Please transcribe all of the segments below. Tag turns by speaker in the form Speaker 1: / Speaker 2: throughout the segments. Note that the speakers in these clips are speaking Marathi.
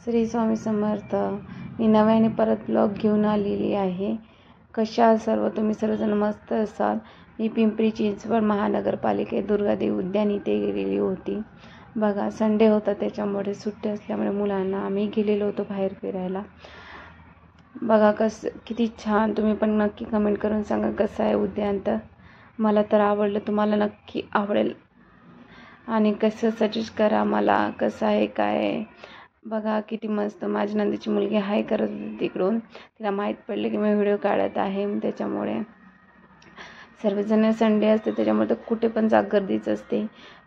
Speaker 1: श्री स्वामी समर्थ. मी नव्याने परत ब्लॉग घेऊन आलेली आहे. कशा सर्व तुम्ही सर्वजण मस्त असाल. मी पिंपरी चिंचवड महानगरपालिकेत दुर्गादेवी उद्यान इथे गेलेली होती. बघा, संडे होता, त्याच्यामुळे सुट्टी असल्यामुळे मुलांना आम्ही गेलेलो होतो बाहेर फिरायला. बघा किती छान. तुम्ही पण नक्की कमेंट करून सांगा कसं आहे उद्यान. तर मला तर आवडलं, तुम्हाला नक्की आवडेल. आणि कसं सजेस्ट करा मला कसं आहे काय आहे. बघा किती मस्त. माझी नंदीची मुलगी हाय करत होती तिकडून. तिला माहीत पडलं की मी व्हिडिओ काढत आहे. त्याच्यामुळे सर्वजण संडे असते त्याच्यामुळे तर कुठे पण गर्दीच असते.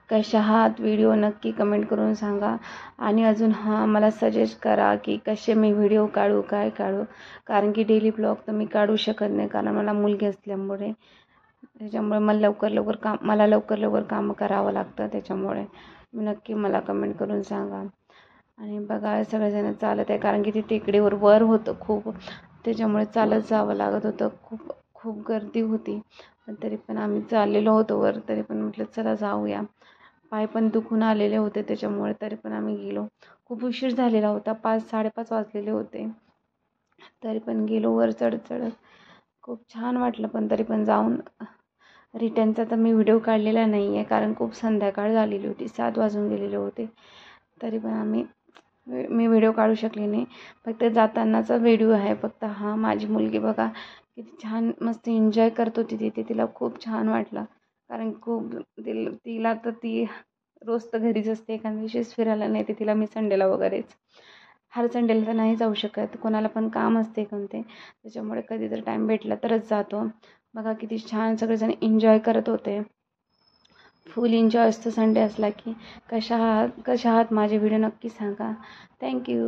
Speaker 1: कशा आहात व्हिडिओ नक्की कमेंट करून सांगा. आणि अजून मला सजेस्ट करा की कसे मी व्हिडिओ काढू, काय काढू. कारण की डेली ब्लॉग तर मी काढू शकत नाही, कारण मला मुलगी असल्यामुळे. त्याच्यामुळे मला लवकर काम करावं लागतं. त्याच्यामुळे नक्की मला कमेंट करून सांगा. आणि बघा सगळेजण चालत आहे, कारण की ते टेकडीवर वर होतं खूप, त्याच्यामुळे चालत जावं लागत होतं. खूप गर्दी होती, पण तरी पण आम्ही चाललेलो होतो वर. तरी पण म्हटलं चला जाऊया. पाय पण दुखून आलेले होते, त्याच्यामुळे तरी पण आम्ही गेलो. खूप उशीर झालेला होता, 5-5:30 वाजलेले होते. तरी पण गेलो वर चढत. खूप छान वाटलं. पण तरी पण जाऊन रिटर्नचा तर मी व्हिडिओ काढलेला नाही आहे, कारण खूप संध्याकाळ झालेली होती, 7 वाजून गेलेले होते. तरी पण मी व्हिडिओ काढू शकले नाही. फक्त जातानाचा व्हिडिओ आहे फक्त. माझी मुलगी बघा किती छान मस्त एन्जॉय करत होती तिथे. तिला खूप छान वाटलं, कारण तिला तर ती रोज तर घरीच असते. एखाद्या दिवशीच फिरायला नेते तिला मी संडेला वगैरेच. हर संडेला तर नाही जाऊ शकत, कोणाला पण काम असते कोणते. त्याच्यामुळे कधी जर टाईम भेटला तरच जातो. बघा किती छान सगळेजण एन्जॉय करत होते. फुल एन्जॉय असतो संडे असला की. कशा आहात माझे व्हिडिओ नक्की सांगा. थँक्यू.